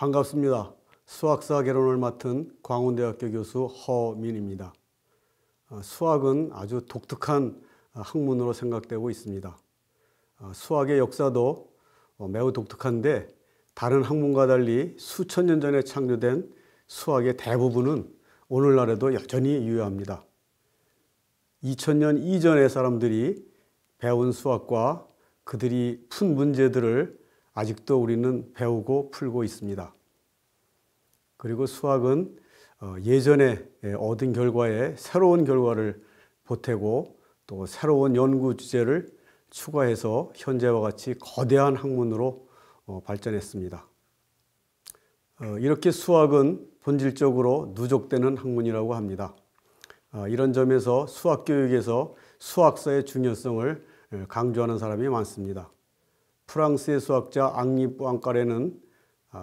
반갑습니다. 수학사 개론을 맡은 광운대학교 교수 허민입니다. 수학은 아주 독특한 학문으로 생각되고 있습니다. 수학의 역사도 매우 독특한데 다른 학문과 달리 수천 년 전에 창조된 수학의 대부분은 오늘날에도 여전히 유효합니다. 2000년 이전의 사람들이 배운 수학과 그들이 푼 문제들을 아직도 우리는 배우고 풀고 있습니다. 그리고 수학은 예전에 얻은 결과에 새로운 결과를 보태고 또 새로운 연구 주제를 추가해서 현재와 같이 거대한 학문으로 발전했습니다. 이렇게 수학은 본질적으로 누적되는 학문이라고 합니다. 이런 점에서 수학 교육에서 수학사의 중요성을 강조하는 사람이 많습니다. 프랑스의 수학자 앙리 뿌앙까레는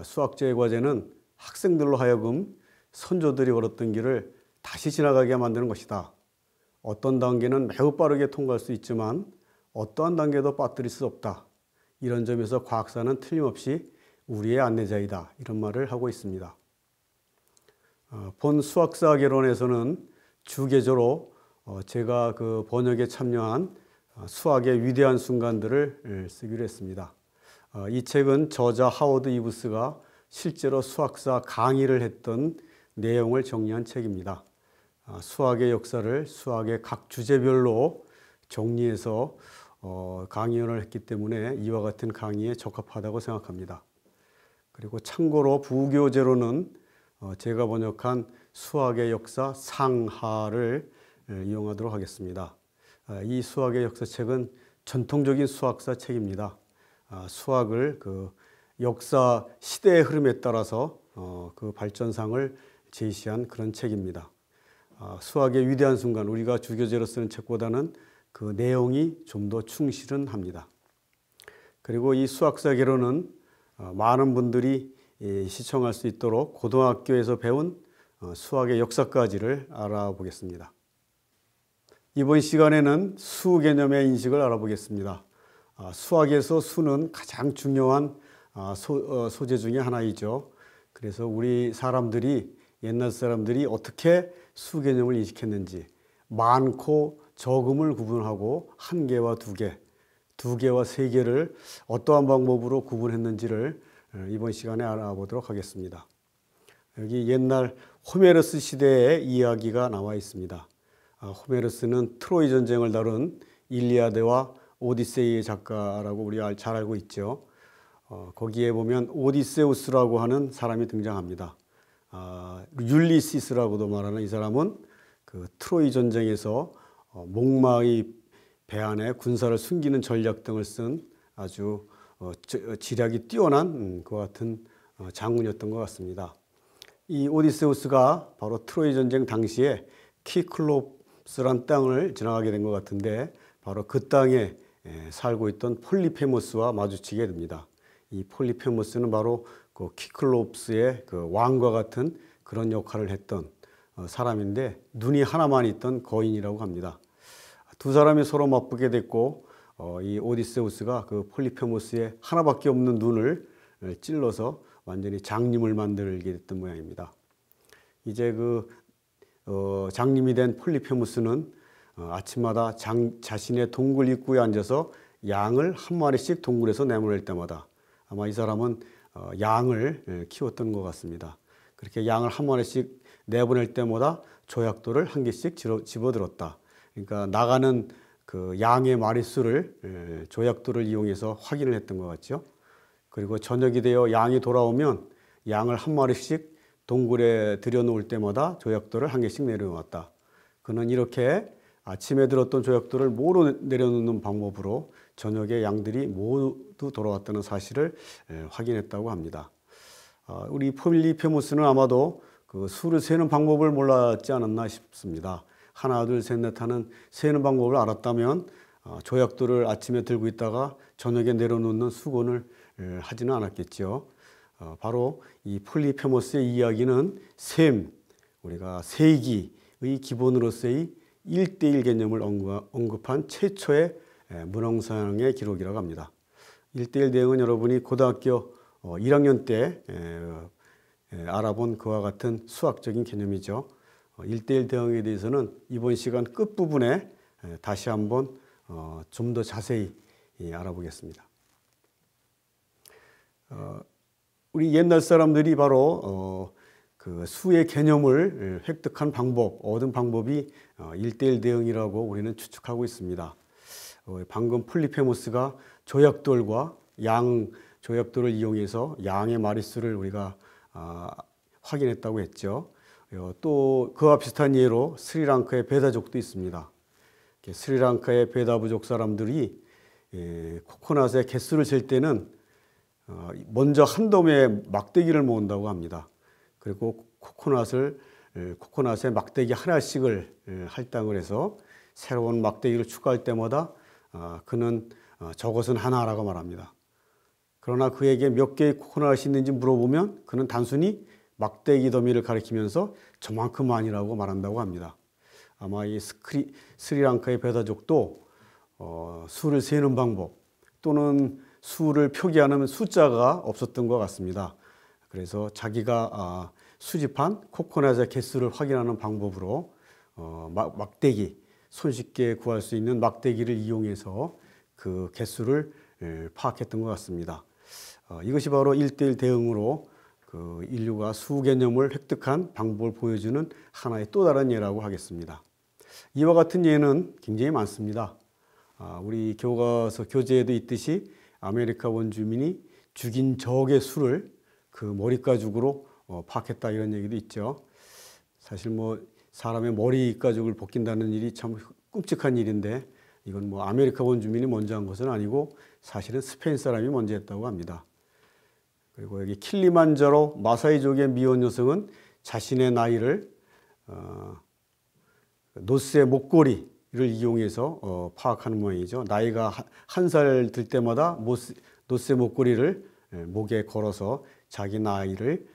수학자의 과제는 학생들로 하여금 선조들이 걸었던 길을 다시 지나가게 만드는 것이다. 어떤 단계는 매우 빠르게 통과할 수 있지만 어떠한 단계도 빠뜨릴 수 없다. 이런 점에서 과학사는 틀림없이 우리의 안내자이다. 이런 말을 하고 있습니다. 본 수학사 개론에서는 주계조로 제가 그 번역에 참여한 수학의 위대한 순간들을 쓰기로 했습니다. 이 책은 저자 하워드 이브스가 실제로 수학사 강의를 했던 내용을 정리한 책입니다. 수학의 역사를 수학의 각 주제별로 정리해서 강연을 했기 때문에 이와 같은 강의에 적합하다고 생각합니다. 그리고 참고로 부교재로는 제가 번역한 수학의 역사 상하를 이용하도록 하겠습니다. 이 수학의 역사책은 전통적인 수학사 책입니다. 수학을 그 역사 시대의 흐름에 따라서 그 발전상을 제시한 그런 책입니다. 수학의 위대한 순간, 우리가 주교재로 쓰는 책보다는 그 내용이 좀 더 충실은 합니다. 그리고 이 수학사 개론은 많은 분들이 시청할 수 있도록 고등학교에서 배운 수학의 역사까지를 알아보겠습니다. 이번 시간에는 수 개념의 인식을 알아보겠습니다. 수학에서 수는 가장 중요한 소재 중에 하나이죠. 그래서 우리 사람들이, 옛날 사람들이 어떻게 수 개념을 인식했는지, 많고 적음을 구분하고 한 개와 두 개, 두 개와 세 개를 어떠한 방법으로 구분했는지를 이번 시간에 알아보도록 하겠습니다. 여기 옛날 호메로스 시대의 이야기가 나와 있습니다. 호메로스는 트로이 전쟁을 다룬 일리아드와 오디세이의 작가라고 우리가 잘 알고 있죠. 거기에 보면 오디세우스라고 하는 사람이 등장합니다. 율리시스라고도 말하는 이 사람은 그 트로이 전쟁에서 목마의 배 안에 군사를 숨기는 전략 등을 쓴 아주 지략이 뛰어난 그와 같은 장군이었던 것 같습니다. 이 오디세우스가 바로 트로이 전쟁 당시에 키클롭스란 땅을 지나가게 된 것 같은데 바로 그 땅에 살고 있던 폴리페모스와 마주치게 됩니다. 이 폴리페모스는 바로 그 키클롭스의 그 왕과 같은 그런 역할을 했던 사람인데 눈이 하나만 있던 거인이라고 합니다. 두 사람이 서로 맞붙게 됐고 이 오디세우스가 그 폴리페모스의 하나밖에 없는 눈을 찔러서 완전히 장님을 만들게 됐던 모양입니다. 이제 그 장님이 된 폴리페모스는 아침마다 자신의 동굴 입구에 앉아서 양을 한 마리씩 동굴에서 내보낼 때마다 아마 이 사람은 양을 키웠던 것 같습니다. 그렇게 양을 한 마리씩 내보낼 때마다 조약돌을 한 개씩 집어들었다. 그러니까 나가는 그 양의 마리수를 조약돌을 이용해서 확인을 했던 것 같죠. 그리고 저녁이 되어 양이 돌아오면 양을 한 마리씩 동굴에 들여놓을 때마다 조약돌을 한 개씩 내려놓았다. 그는 이렇게 아침에 들었던 조약돌을 모두 내려놓는 방법으로 저녁에 양들이 모두 돌아왔다는 사실을 확인했다고 합니다. 우리 폴리페모스는 아마도 그 수를 세는 방법을 몰랐지 않았나 싶습니다. 하나, 둘, 셋, 넷 하는 세는 방법을 알았다면 조약돌을 아침에 들고 있다가 저녁에 내려놓는 수곤을 하지는 않았겠죠. 바로 이 폴리페모스의 이야기는 셈, 우리가 세기의 기본으로서의 1:1 개념을 언급한 최초의 문헌상의 기록이라고 합니다. 1:1 내용은 여러분이 고등학교 1학년 때 알아본 그와 같은 수학적인 개념이죠. 1대1 대응에 대해서는 이번 시간 끝부분에 다시 한번 좀 더 자세히 알아보겠습니다. 우리 옛날 사람들이 바로 그 수의 개념을 획득한 방법, 얻은 방법이 1대1 대응이라고 우리는 추측하고 있습니다. 방금 플리페모스가 조약돌과 양 조약돌을 이용해서 양의 마릿수를 우리가 확인했다고 했죠. 또 그와 비슷한 예로 스리랑카의 베다족도 있습니다. 스리랑카의 베다 부족 사람들이 코코넛의 개수를 잴 때는 먼저 한 덤에 막대기를 모은다고 합니다. 그리고 코코넛에 막대기 하나씩을 할당을 해서 새로운 막대기를 추가할 때마다 그는 저것은 하나라고 말합니다. 그러나 그에게 몇 개의 코코넛이 있는지 물어보면 그는 단순히 막대기 더미를 가리키면서 저만큼만이라고 말한다고 합니다. 아마 이 스리랑카의 베다족도 수를 세는 방법 또는 수를 표기하는 숫자가 없었던 것 같습니다. 그래서 자기가 수집한 코코넛의 개수를 확인하는 방법으로 막대기, 손쉽게 구할 수 있는 막대기를 이용해서 그 개수를 파악했던 것 같습니다. 이것이 바로 1대1 대응으로 그 인류가 수 개념을 획득한 방법을 보여주는 하나의 또 다른 예라고 하겠습니다. 이와 같은 예는 굉장히 많습니다. 우리 교과서 교재에도 있듯이 아메리카 원주민이 죽인 적의 수를 그 머리가죽으로 파악했다 이런 얘기도 있죠. 사실 뭐 사람의 머리가죽을 벗긴다는 일이 참 끔찍한 일인데 이건 뭐 아메리카 원주민이 먼저 한 것은 아니고 사실은 스페인 사람이 먼저 했다고 합니다. 그리고 여기 킬리만자로 마사이족의 미혼 여성은 자신의 나이를 노스의 목걸이를 이용해서 파악하는 모양이죠. 나이가 한 살 들 때마다 노스의 목걸이를 목에 걸어서 자기 나이를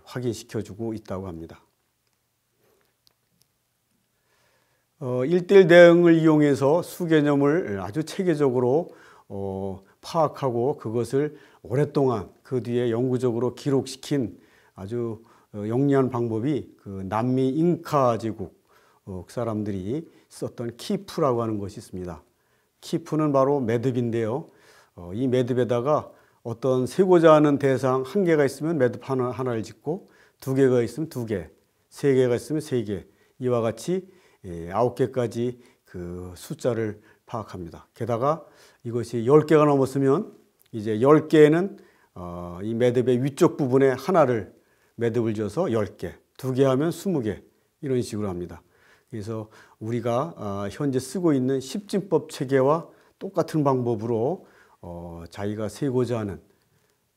확인시켜주고 있다고 합니다. 1대1 대응을 이용해서 수 개념을 아주 체계적으로 파악하고 그것을 오랫동안 그 뒤에 영구적으로 기록시킨 아주 영리한 방법이 그 남미 잉카 제국 사람들이 썼던 키프라고 하는 것이 있습니다. 키프는 바로 매듭인데요. 이 매듭에다가 어떤 세고자 하는 대상 한 개가 있으면 매듭 하나를 짓고 두 개가 있으면 두 개, 세 개가 있으면 세 개, 이와 같이 9개까지 그 숫자를 파악합니다. 게다가 이것이 10개가 넘었으면 이제 10개는 이 매듭의 위쪽 부분에 하나를 매듭을 지어서 10개, 2개 하면 20개 이런 식으로 합니다. 그래서 우리가 현재 쓰고 있는 십진법 체계와 똑같은 방법으로 자기가 세고자 하는,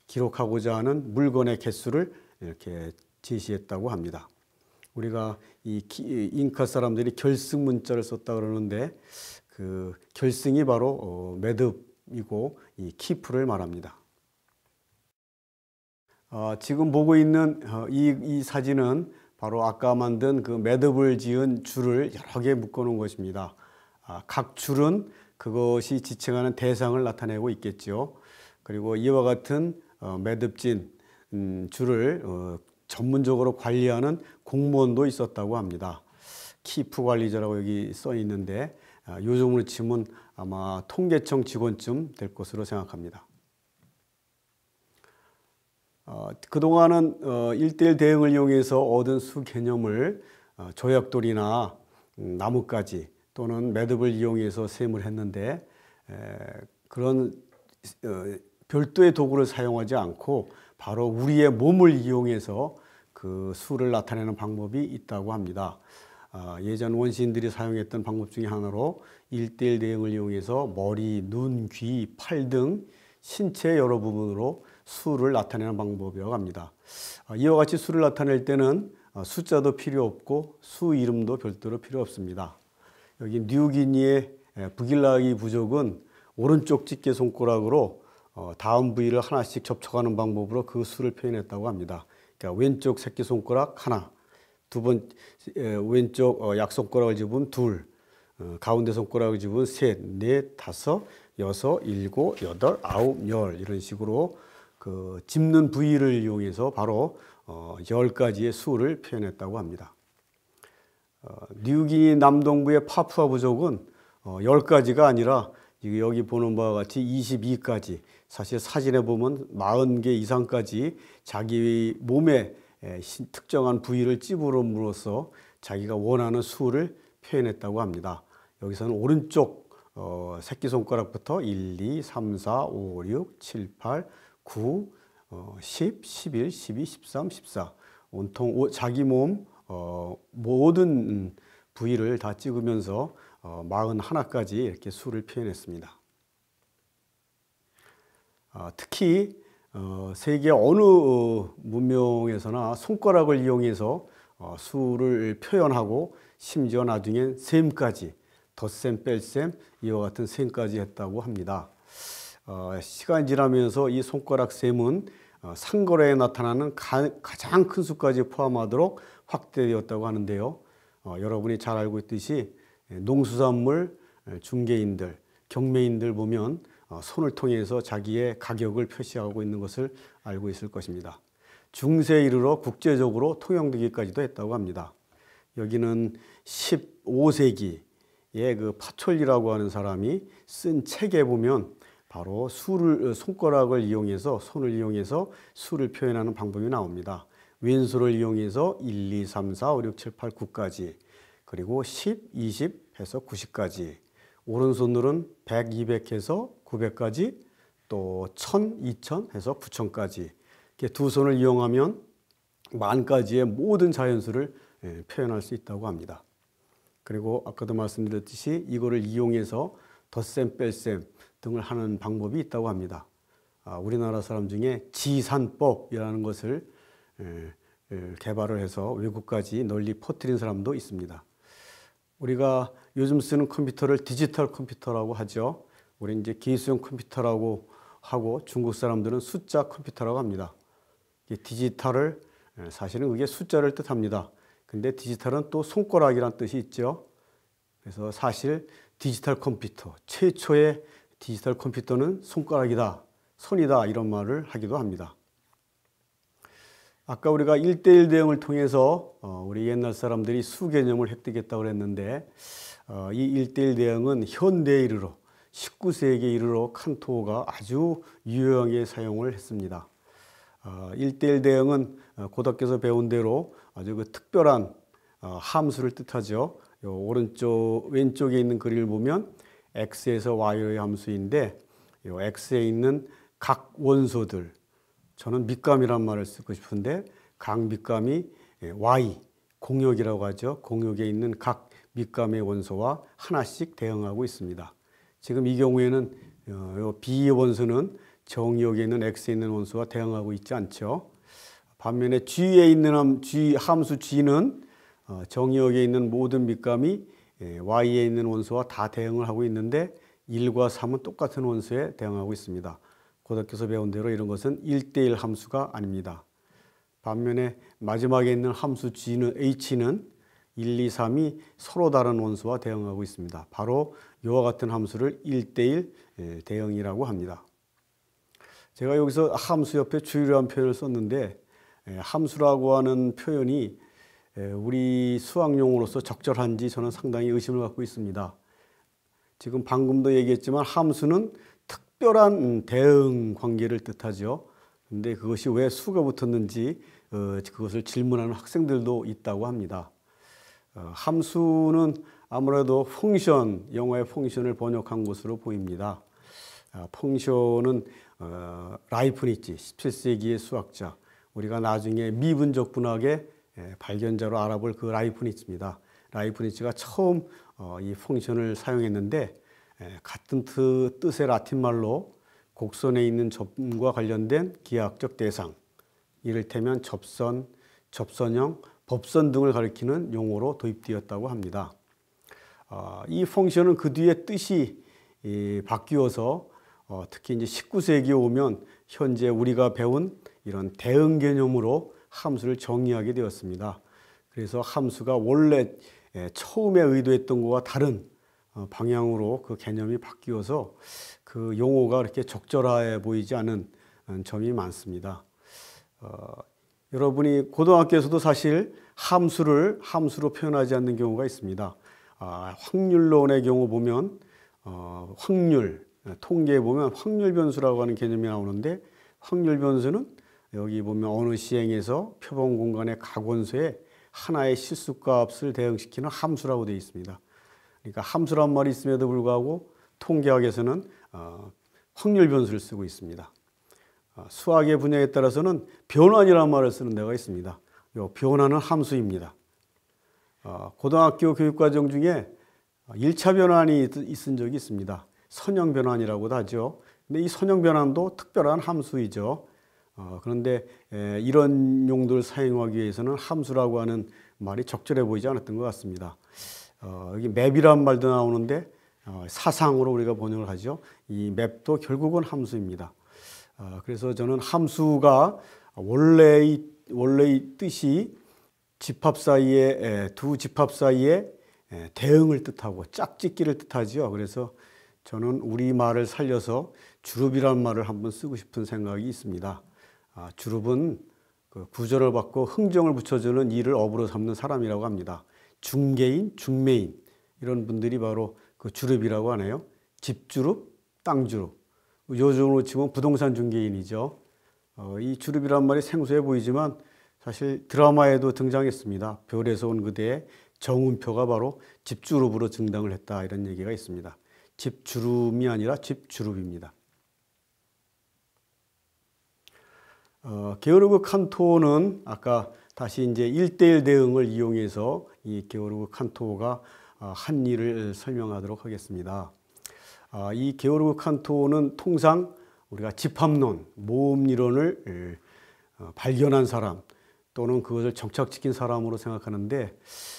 기록하고자 하는 물건의 개수를 이렇게 제시했다고 합니다. 우리가 이 잉카 사람들이 결승 문자를 썼다 그러는데 그 결승이 바로 매듭이고 이 키프를 말합니다. 지금 보고 있는 이 사진은 바로 아까 만든 그 매듭을 지은 줄을 여러 개 묶어 놓은 것입니다. 각 줄은 그것이 지칭하는 대상을 나타내고 있겠죠. 그리고 이와 같은 매듭진 줄을 전문적으로 관리하는 공무원도 있었다고 합니다. 키프 관리자라고 여기 써 있는데 요즘으로 치면 아마 통계청 직원쯤 될 것으로 생각합니다. 그동안은 1대1 대응을 이용해서 얻은 수 개념을 조약돌이나 나뭇가지 또는 매듭을 이용해서 셈을 했는데 그런 별도의 도구를 사용하지 않고 바로 우리의 몸을 이용해서 그 수를 나타내는 방법이 있다고 합니다. 예전 원시인들이 사용했던 방법 중에 하나로 1대1 대응을 이용해서 머리, 눈, 귀, 팔 등 신체 여러 부분으로 수를 나타내는 방법이라고 합니다. 이와 같이 수를 나타낼 때는 숫자도 필요 없고 수 이름도 별도로 필요 없습니다. 여기 뉴기니의 부길라기 부족은 오른쪽 집게 손가락으로 다음 부위를 하나씩 접촉하는 방법으로 그 수를 표현했다고 합니다. 그러니까 왼쪽 새끼손가락 하나, 왼쪽 약손가락을 집으면 둘, 가운데 손가락을 집으면 셋, 넷, 다섯, 여섯, 일곱, 여덟, 아홉, 열 이런 식으로 그 그 짚는 부위를 이용해서 바로 10가지의 수를 표현했다고 합니다. 뉴기니 남동부의 파푸아 부족은 10가지가 아니라 여기 보는 바와 같이 22가지, 사실 사진에 보면 40개 이상까지 자기 몸에 특정한 부위를 찝으로써 자기가 원하는 수를 표현했다고 합니다. 여기서는 오른쪽 새끼손가락부터 1, 2, 3, 4, 5, 6, 7, 8, 9, 10, 11, 12, 13, 14 온통 자기 몸 모든 부위를 다 찍으면서 41가지 이렇게 수를 표현했습니다. 특히 세계 어느 문명에서나 손가락을 이용해서 수를 표현하고 심지어 나중엔 셈까지 덧셈, 뺄셈 이와 같은 셈까지 했다고 합니다. 시간이 지나면서 이 손가락 셈은 상거래에 나타나는 가장 큰 수까지 포함하도록 확대되었다고 하는데요. 여러분이 잘 알고 있듯이 농수산물 중개인들, 경매인들 보면 손을 통해서 자기의 가격을 표시하고 있는 것을 알고 있을 것입니다. 중세에 이르러 국제적으로 통용되기까지도 했다고 합니다. 여기는 15세기에 그 파촐리라고 하는 사람이 쓴 책에 보면 바로 손가락을 이용해서, 손을 이용해서 수를 표현하는 방법이 나옵니다. 왼손을 이용해서 1, 2, 3, 4, 5, 6, 7, 8, 9까지, 그리고 10, 20 해서 90까지, 오른손으로는 100, 200 해서 900까지, 또 1000, 2000 해서 9000까지. 이렇게 두 손을 이용하면 10,000가지의 모든 자연수를 표현할 수 있다고 합니다. 그리고 아까도 말씀드렸듯이 이거를 이용해서 덧셈, 뺄셈 등을 하는 방법이 있다고 합니다. 우리나라 사람 중에 지산법이라는 것을 개발을 해서 외국까지 널리 퍼뜨린 사람도 있습니다. 우리가 요즘 쓰는 컴퓨터를 디지털 컴퓨터라고 하죠. 우리 이제 기술형 컴퓨터라고 하고 중국 사람들은 숫자 컴퓨터라고 합니다. 디지털을 사실은 그게 숫자를 뜻합니다. 근데 디지털은 또 손가락이란 뜻이 있죠. 그래서 사실 디지털 컴퓨터, 최초의 디지털 컴퓨터는 손가락이다, 손이다 이런 말을 하기도 합니다. 아까 우리가 1:1 대응을 통해서 우리 옛날 사람들이 수 개념을 획득했다고 그랬는데 이 1:1 대응은 현대에 이르러 19세기에 이르러 칸토가 아주 유용하게 사용을 했습니다. 1:1 대응은 고등학교에서 배운 대로 아주 그 특별한 함수를 뜻하죠. 오른쪽 왼쪽에 있는 그림을 보면 x에서 y의 함수인데 이 x에 있는 각 원소들, 저는 밑감이란 말을 쓰고 싶은데 각 밑감이 y 공역이라고 하죠. 공역에 있는 각 밑감의 원소와 하나씩 대응하고 있습니다. 지금 이 경우에는 b 원소는 정역에 있는 x에 있는 원소와 대응하고 있지 않죠. 반면에 g에 있는 함수 g는 정역에 있는 모든 밑감이 y에 있는 원소와 다 대응을 하고 있는데 1과 3은 똑같은 원소에 대응하고 있습니다. 고등학교에서 배운 대로 이런 것은 1:1 함수가 아닙니다. 반면에 마지막에 있는 함수 h는 1, 2, 3이 서로 다른 원소와 대응하고 있습니다. 바로 이와 같은 함수를 1:1 대응이라고 합니다. 제가 여기서 함수 옆에 주의한 표현을 썼는데 함수라고 하는 표현이 우리 수학용어로서 적절한지 저는 상당히 의심을 갖고 있습니다. 지금 방금도 얘기했지만 함수는 특별한 대응 관계를 뜻하죠. 근데 그것이 왜 수가 붙었는지 그것을 질문하는 학생들도 있다고 합니다. 함수는 아무래도 펑션, 영어의 펑션을 번역한 것으로 보입니다. 펑션은 라이프니츠, 17세기의 수학자, 우리가 나중에 미분적 분학의 발견자로 알아볼 그 라이프니츠입니다. 라이프니츠가 처음 이 펑션을 사용했는데 같은 뜻의 라틴말로 곡선에 있는 접과 관련된 기하학적 대상, 이를테면 접선, 접선형, 법선 등을 가리키는 용어로 도입되었다고 합니다. 이 펑션은 그 뒤에 뜻이 바뀌어서 특히 이제 19세기에 오면 현재 우리가 배운 이런 대응 개념으로 함수를 정의하게 되었습니다. 그래서 함수가 원래 처음에 의도했던 것과 다른 방향으로 그 개념이 바뀌어서 그 용어가 그렇게 적절해 보이지 않은 점이 많습니다. 여러분이 고등학교에서도 사실 함수로 표현하지 않는 경우가 있습니다. 확률론의 경우 보면 확률, 통계에 보면 확률 변수라고 하는 개념이 나오는데, 확률 변수는 여기 보면 어느 시행에서 표본 공간의 각원소에 하나의 실수값을 대응시키는 함수라고 되어 있습니다. 그러니까 함수란 말이 있음에도 불구하고 통계학에서는 확률 변수를 쓰고 있습니다. 수학의 분야에 따라서는 변환이라는 말을 쓰는 데가 있습니다. 이 변환은 함수입니다. 고등학교 교육과정 중에 1차 변환이 있은 적이 있습니다. 선형 변환이라고도 하죠. 근데 이 선형 변환도 특별한 함수이죠. 그런데 이런 용도를 사용하기 위해서는 함수라고 하는 말이 적절해 보이지 않았던 것 같습니다. 여기 맵이란 말도 나오는데 사상으로 우리가 번역을 하죠. 이 맵도 결국은 함수입니다. 그래서 저는 함수가 원래의 뜻이 집합 사이에 두 집합 사이에 대응을 뜻하고 짝짓기를 뜻하죠. 그래서 저는 우리말을 살려서 주룹이라는 말을 한번 쓰고 싶은 생각이 있습니다. 주룹은 그 구절을 받고 흥정을 붙여주는 이를 업으로 삼는 사람이라고 합니다. 중개인, 중매인 이런 분들이 바로 그 주룹이라고 하네요. 집주룹, 땅주룹. 요즘으로 치면 부동산 중개인이죠. 이 주룹이란 말이 생소해 보이지만 사실 드라마에도 등장했습니다. 별에서 온 그대의 정운표가 바로 집주룹으로 등장을 했다, 이런 얘기가 있습니다. 집주름이 아니라 집주룹입니다. 게오르그 칸토는 아까 다시 이제 1대1 대응을 이용해서 이 게오르그 칸토가 한 일을 설명하도록 하겠습니다. 이 게오르그 칸토는 통상 우리가 집합론, 모음이론을 발견한 사람 또는 그것을 정착시킨 사람으로 생각하는데,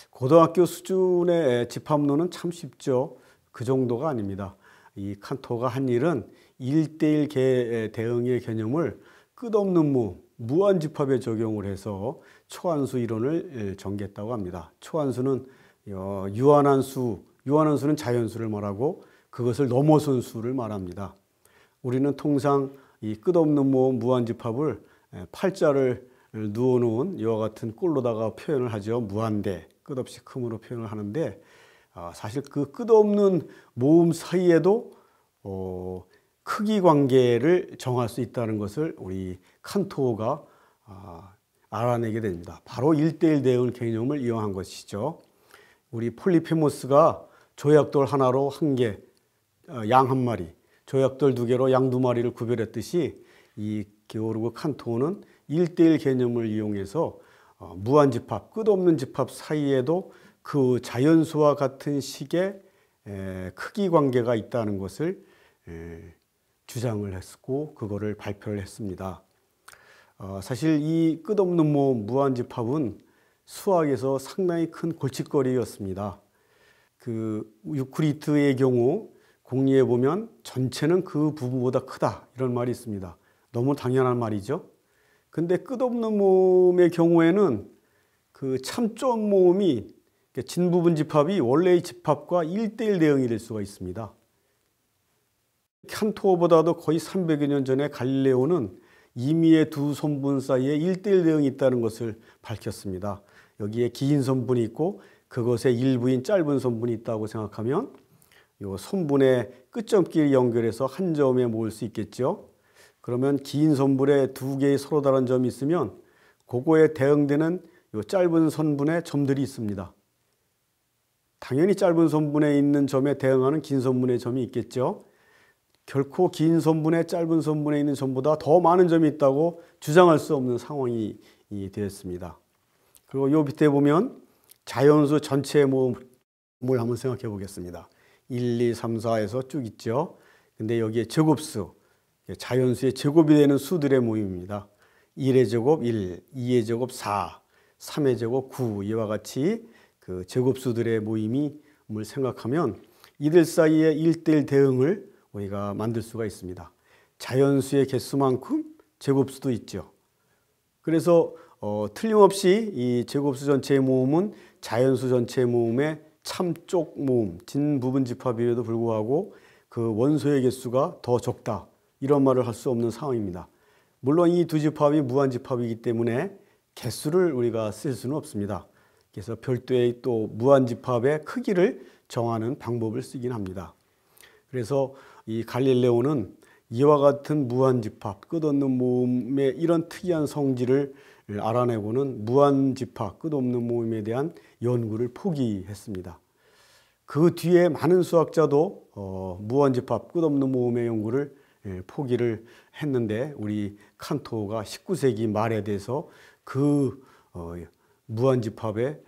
고등학교 수준의 집합론은 참 쉽죠. 그 정도가 아닙니다. 이 칸토가 한 일은 1대1 대응의 개념을 끝없는 모음, 무한집합에 적용을 해서 초한수 이론을 전개했다고 합니다. 초한수는 유한한 수는 자연수를 말하고 그것을 넘어선 수를 말합니다. 우리는 통상 이 끝없는 모음 무한집합을 팔자를 누워놓은 이와 같은 꼴로다가 표현을 하죠. 무한대, 끝없이 큼으로 표현을 하는데, 사실 그 끝없는 모음 사이에도 크기 관계를 정할 수 있다는 것을 우리 칸토가 알아내게 됩니다. 바로 1대1 대응 개념을 이용한 것이죠. 우리 폴리페모스가 조약돌 하나로 한 개, 양 한 마리, 조약돌 두 개로 양 두 마리를 구별했듯이 이 게오르그 칸토는 1대1 개념을 이용해서 무한집합, 끝없는 집합 사이에도 그 자연수와 같은 식의 크기 관계가 있다는 것을 주장을 했고 그거를 발표를 했습니다. 사실 이 끝없는 모음 무한집합은 수학에서 상당히 큰 골칫거리였습니다. 그 유클리드의 경우 공리에 보면 전체는 그 부분보다 크다, 이런 말이 있습니다. 너무 당연한 말이죠. 근데 끝없는 모음의 경우에는 그 참좋은 모음이 진부분 집합이 원래의 집합과 1대1 대응이 될 수가 있습니다. 칸토보다도 거의 300여 년 전에 갈릴레오는 임의의 두 선분 사이에 1대1 대응이 있다는 것을 밝혔습니다. 여기에 긴 선분이 있고 그것의 일부인 짧은 선분이 있다고 생각하면 이 선분의 끝점끼리 연결해서 한 점에 모을 수 있겠죠. 그러면 긴 선분에 두 개의 서로 다른 점이 있으면 그거에 대응되는 이 짧은 선분의 점들이 있습니다. 당연히 짧은 선분에 있는 점에 대응하는 긴 선분의 점이 있겠죠. 결코 긴 선분에 짧은 선분에 있는 점보다 더 많은 점이 있다고 주장할 수 없는 상황이 되었습니다. 그리고 요 밑에 보면 자연수 전체의 모음을 한번 생각해 보겠습니다. 1, 2, 3, 4에서 쭉 있죠. 근데 여기에 제곱수, 자연수의 제곱이 되는 수들의 모임입니다. 1의 제곱 1, 2의 제곱 4, 3의 제곱 9, 이와 같이 그 제곱수들의 모임을 생각하면 이들 사이에 1대1 대응을 우리가 만들 수가 있습니다. 자연수의 개수만큼 제곱수도 있죠. 그래서 틀림없이 이 제곱수 전체의 모음은 자연수 전체의 모음의 참쪽 모음, 진부분 집합임에도 불구하고 그 원소의 개수가 더 적다, 이런 말을 할 수 없는 상황입니다. 물론 이 두 집합이 무한집합이기 때문에 개수를 우리가 쓸 수는 없습니다. 그래서 별도의 또 무한집합의 크기를 정하는 방법을 쓰긴 합니다. 그래서 이 갈릴레오는 이와 같은 무한집합, 끝없는 모음의 이런 특이한 성질을 알아내고는 무한집합, 끝없는 모음에 대한 연구를 포기했습니다. 그 뒤에 많은 수학자도 무한집합, 끝없는 모음의 연구를 포기를 했는데 우리 칸토가 19세기 말에 대해서 그 무한집합에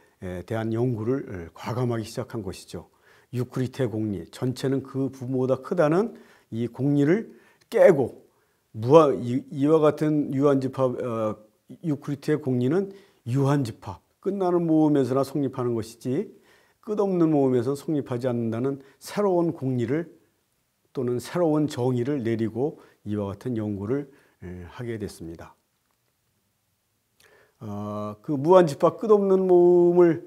대한 연구를 과감하게 시작한 것이죠. 유클리드의 공리, 전체는 그 부모보다 크다는 이 공리를 깨고 이와 같은 유한집합, 유클리드의 공리는 유한집합, 끝나는 모음에서나 성립하는 것이지 끝없는 모음에서는 성립하지 않는다는 새로운 공리를 또는 새로운 정의를 내리고 이와 같은 연구를 하게 됐습니다. 그 무한집합 끝없는 모음의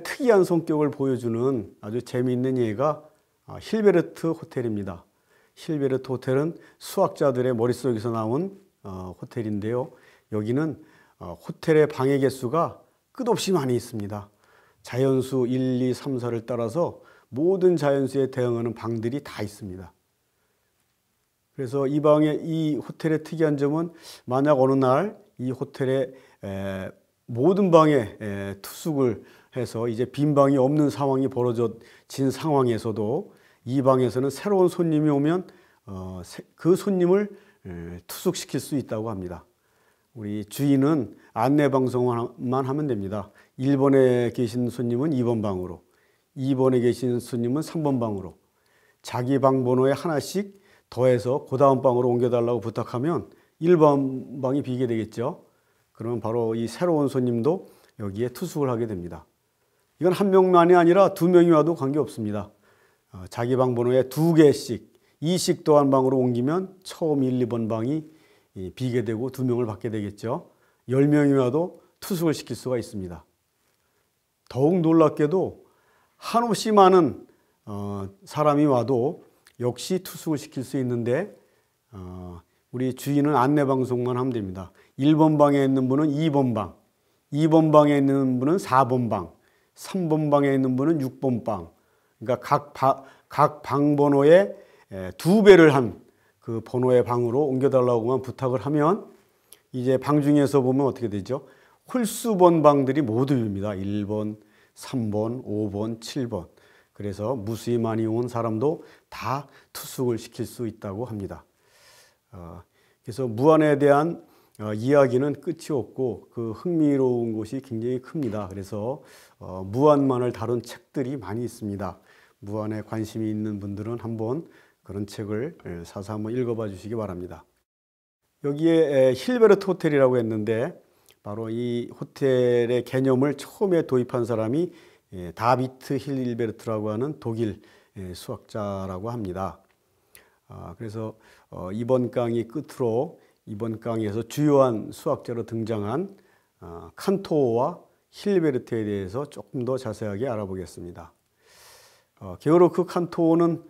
특이한 성격을 보여주는 아주 재미있는 예가 힐베르트 호텔입니다. 힐베르트 호텔은 수학자들의 머릿속에서 나온 호텔인데요. 여기는 호텔의 방의 개수가 끝없이 많이 있습니다. 자연수 1, 2, 3, 4를 따라서 모든 자연수에 대응하는 방들이 다 있습니다. 그래서 이 호텔의 특이한 점은 만약 어느 날 이 호텔의 모든 방에 투숙을 해서 이제 빈 방이 없는 상황이 벌어진 상황에서도 이 방에서는 새로운 손님이 오면 그 손님을 투숙시킬 수 있다고 합니다. 우리 주인은 안내 방송만 하면 됩니다. 1번에 계신 손님은 2번 방으로, 2번에 계신 손님은 3번 방으로 자기 방 번호에 하나씩 더해서 그 다음 방으로 옮겨달라고 부탁하면 1번 방이 비게 되겠죠. 그러면 바로 이 새로운 손님도 여기에 투숙을 하게 됩니다. 이건 한 명만이 아니라 두 명이 와도 관계없습니다. 자기 방 번호에 2개씩, 2씩 더한 방으로 옮기면 처음 1, 2번 방이 비게 되고 2명을 받게 되겠죠. 10명이 와도 투숙을 시킬 수가 있습니다. 더욱 놀랍게도 한없이 많은 사람이 와도 역시 투숙을 시킬 수 있는데 우리 주인은 안내방송만 하면 됩니다. 1번 방에 있는 분은 2번 방, 2번 방에 있는 분은 4번 방, 3번 방에 있는 분은 6번 방. 그러니까 각 방 번호에 2배를 한 그 번호의 방으로 옮겨달라고만 부탁을 하면 이제 방 중에서 보면 어떻게 되죠? 홀수번 방들이 모두 빕니다. 1번, 3번, 5번, 7번. 그래서 무수히 많이 온 사람도 다 투숙을 시킬 수 있다고 합니다. 그래서 무한에 대한 이야기는 끝이 없고 그 흥미로운 곳이 굉장히 큽니다. 그래서 무한만을 다룬 책들이 많이 있습니다. 무한에 관심이 있는 분들은 한번 그런 책을 사서 한번 읽어봐 주시기 바랍니다. 여기에 힐베르트 호텔이라고 했는데 바로 이 호텔의 개념을 처음에 도입한 사람이 다비트 힐베르트라고 하는 독일 수학자라고 합니다. 그래서 이번 강의 끝으로 이번 강의에서 주요한 수학자로 등장한 칸토와 힐베르트에 대해서 조금 더 자세하게 알아보겠습니다. 게오르크 칸토는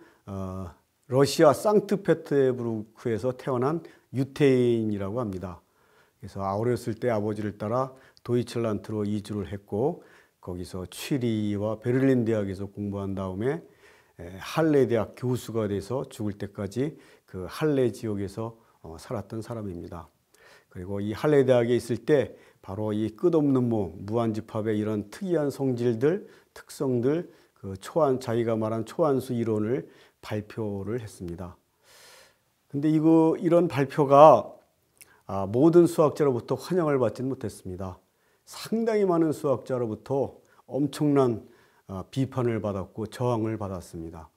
러시아 상트페테르부르크에서 태어난 유태인이라고 합니다. 그래서 어렸을 때 아버지를 따라 도이칠란트로 이주를 했고 거기서 취리와 베를린 대학에서 공부한 다음에 할레 대학 교수가 돼서 죽을 때까지 그 할레 지역에서 살았던 사람입니다. 그리고 이 할레 대학에 있을 때 바로 이 끝없는 모음, 무한집합의 이런 특이한 성질들, 특성들, 그 자기가 말한 초한수 이론을 발표를 했습니다. 근데 이런 발표가 모든 수학자로부터 환영을 받지는 못했습니다. 상당히 많은 수학자로부터 엄청난 비판을 받았고 저항을 받았습니다.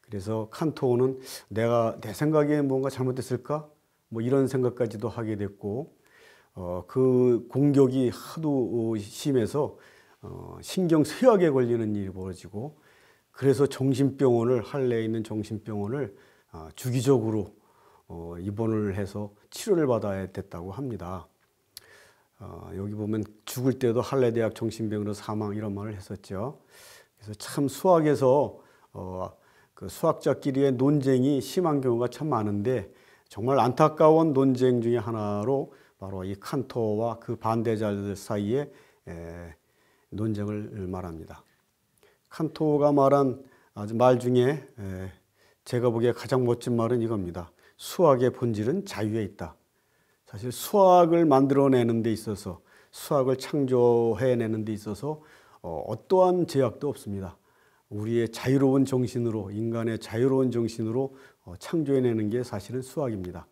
그래서 칸토는 내 생각에 뭔가 잘못됐을까? 뭐 이런 생각까지도 하게 됐고 그 공격이 하도 심해서 신경쇠약에 걸리는 일이 벌어지고 그래서 할레에 있는 정신병원을 주기적으로 입원을 해서 치료를 받아야 됐다고 합니다. 여기 보면 죽을 때도 할레 대학 정신병으로 사망 이런 말을 했었죠. 그래서 참 수학에서 그 수학자끼리의 논쟁이 심한 경우가 참 많은데 정말 안타까운 논쟁 중의 하나로 바로 이 칸토와 그 반대자들 사이의 논쟁을 말합니다. 칸토가 말한 아주 말 중에 제가 보기에 가장 멋진 말은 이겁니다. 수학의 본질은 자유에 있다. 사실 수학을 만들어내는 데 있어서, 수학을 창조해내는 데 있어서 어떠한 제약도 없습니다. 우리의 자유로운 정신으로, 인간의 자유로운 정신으로 창조해내는 게 사실은 수학입니다.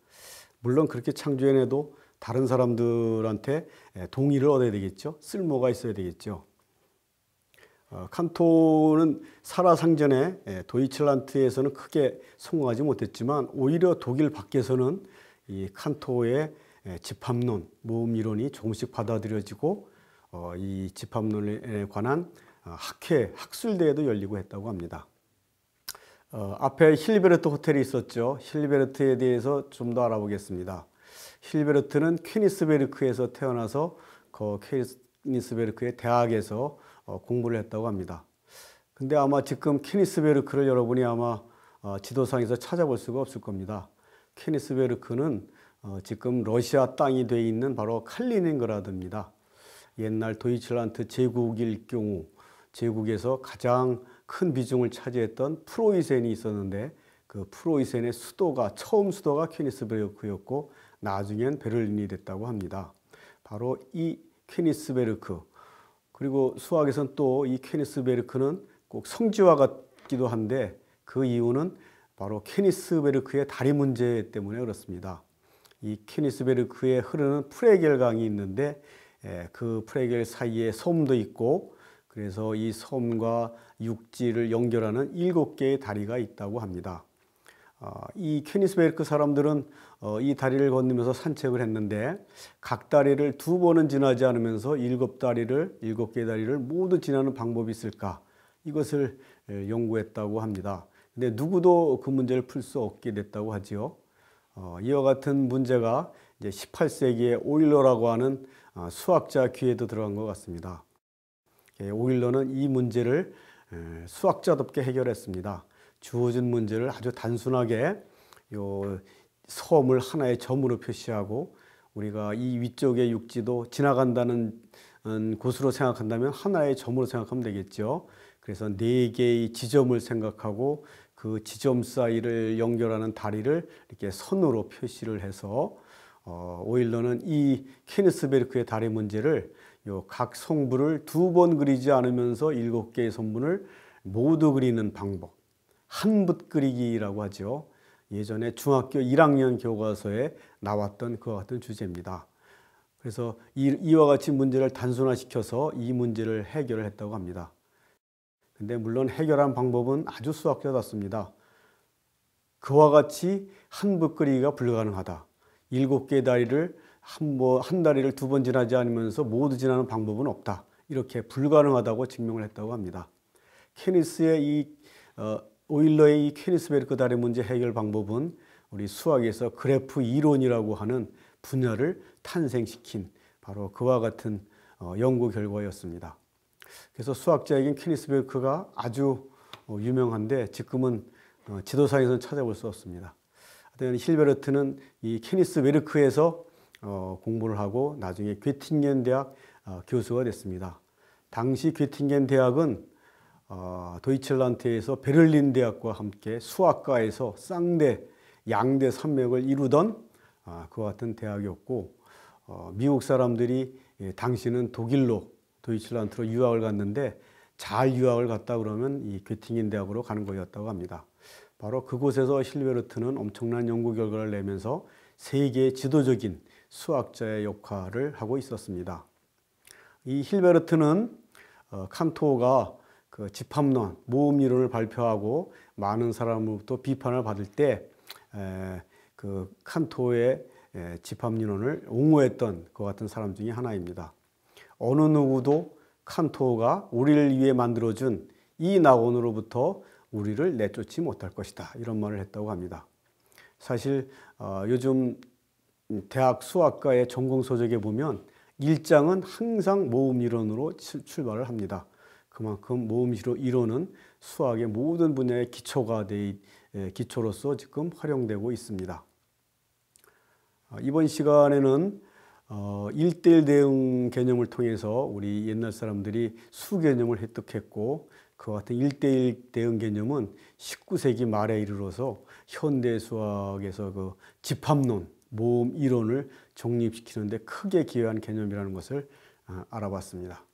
물론 그렇게 창조해내도 다른 사람들한테 동의를 얻어야 되겠죠. 쓸모가 있어야 되겠죠. 칸토는 살아상전에 도이칠란트에서는 크게 성공하지 못했지만 오히려 독일 밖에서는 이 칸토의 집합론, 모음 이론이 조금씩 받아들여지고 이 집합론에 관한 학회, 학술대회도 열리고 했다고 합니다. 앞에 힐베르트 호텔이 있었죠. 힐베르트에 대해서 좀 더 알아보겠습니다. 힐베르트는 퀘니스베르크에서 태어나서 그 퀘니스베르크의 대학에서 공부를 했다고 합니다. 근데 아마 지금 퀘니스베르크를 여러분이 아마 지도상에서 찾아볼 수가 없을 겁니다. 퀘니스베르크는 지금 러시아 땅이 되어 있는 바로 칼리닝그라드입니다. 옛날 도이칠란트 제국일 경우 제국에서 가장 큰 비중을 차지했던 프로이센이 있었는데 그 프로이센의 수도가 처음 수도가 퀘니스베르크였고 나중엔 베를린이 됐다고 합니다. 바로 이 퀘니스베르크, 그리고 수학에서는 또 이 퀘니스베르크는 꼭 성지와 같기도 한데 그 이유는 바로 퀘니스베르크의 다리 문제 때문에 그렇습니다. 이 퀘니스베르크에 흐르는 프레겔 강이 있는데 그 프레겔 사이에 섬도 있고 그래서 이 섬과 육지를 연결하는 7개의 다리가 있다고 합니다. 이 퀘니스베르크 사람들은 이 다리를 건너면서 산책을 했는데 각 다리를 2번은 지나지 않으면서 7개의 다리를 모두 지나는 방법이 있을까? 이것을 연구했다고 합니다. 근데 누구도 그 문제를 풀 수 없게 됐다고 하지요. 이와 같은 문제가 이제 18세기에 오일러라고 하는 수학자 귀에도 들어간 것 같습니다. 오일러는 이 문제를 수학자답게 해결했습니다. 주어진 문제를 아주 단순하게 요 섬을 하나의 점으로 표시하고 우리가 이 위쪽의 육지도 지나간다는 곳으로 생각한다면 하나의 점으로 생각하면 되겠죠. 그래서 4개의 지점을 생각하고 그 지점 사이를 연결하는 다리를 이렇게 선으로 표시를 해서 오일러는 이 퀘니스베르크의 다리 문제를 요 각 성부를 2번 그리지 않으면서 7개의 선분을 모두 그리는 방법, 한붓 그리기라고 하죠. 예전에 중학교 1학년 교과서에 나왔던 그와 같은 주제입니다. 그래서 이와 같이 문제를 단순화시켜서 이 문제를 해결을 했다고 합니다. 근데 물론 해결한 방법은 아주 수학자답습니다. 그와 같이 한붓 그리기가 불가능하다. 7개의 다리를 한 다리를 2번 지나지 않으면서 모두 지나는 방법은 없다. 이렇게 불가능하다고 증명을 했다고 합니다. 오일러의 이 퀘니스베르크 다리 문제 해결 방법은 우리 수학에서 그래프 이론이라고 하는 분야를 탄생시킨 바로 그와 같은 연구 결과였습니다. 그래서 수학자에겐 퀘니스베르크가 아주 유명한데 지금은 지도상에서는 찾아볼 수 없습니다. 힐베르트는 이 퀘니스베르크에서 공부를 하고 나중에 괴팅겐 대학 교수가 됐습니다. 당시 괴팅겐 대학은 도이칠란트에서 베를린 대학과 함께 수학과에서 쌍대, 양대 산맥을 이루던 그와 같은 대학이었고 미국 사람들이 당시는 독일로 도이칠란트로 유학을 갔는데 잘 유학을 갔다 그러면 이 괴팅겐 대학으로 가는 거였다고 합니다. 바로 그곳에서 힐베르트는 엄청난 연구 결과를 내면서 세계의 지도적인 수학자의 역할을 하고 있었습니다. 이 힐베르트는 칸토가 그 집합론, 모음 이론을 발표하고 많은 사람으로부터 비판을 받을 때 그 칸토의 집합이론을 옹호했던 것 같은 사람 중에 하나입니다. 어느 누구도 칸토가 우리를 위해 만들어준 이 낙원으로부터 우리를 내쫓지 못할 것이다. 이런 말을 했다고 합니다. 사실 요즘 대학 수학과의 전공 서적에 보면 1장은 항상 모음 이론으로 출발을 합니다. 그만큼 모음 이론은 수학의 모든 분야의 기초로서 지금 활용되고 있습니다. 이번 시간에는 1대1 대응 개념을 통해서 우리 옛날 사람들이 수 개념을 획득했고, 그와 같은 1대1 대응 개념은 19세기 말에 이르러서 현대 수학에서 그 집합론, 모음 이론을 정립시키는 데 크게 기여한 개념이라는 것을 알아봤습니다.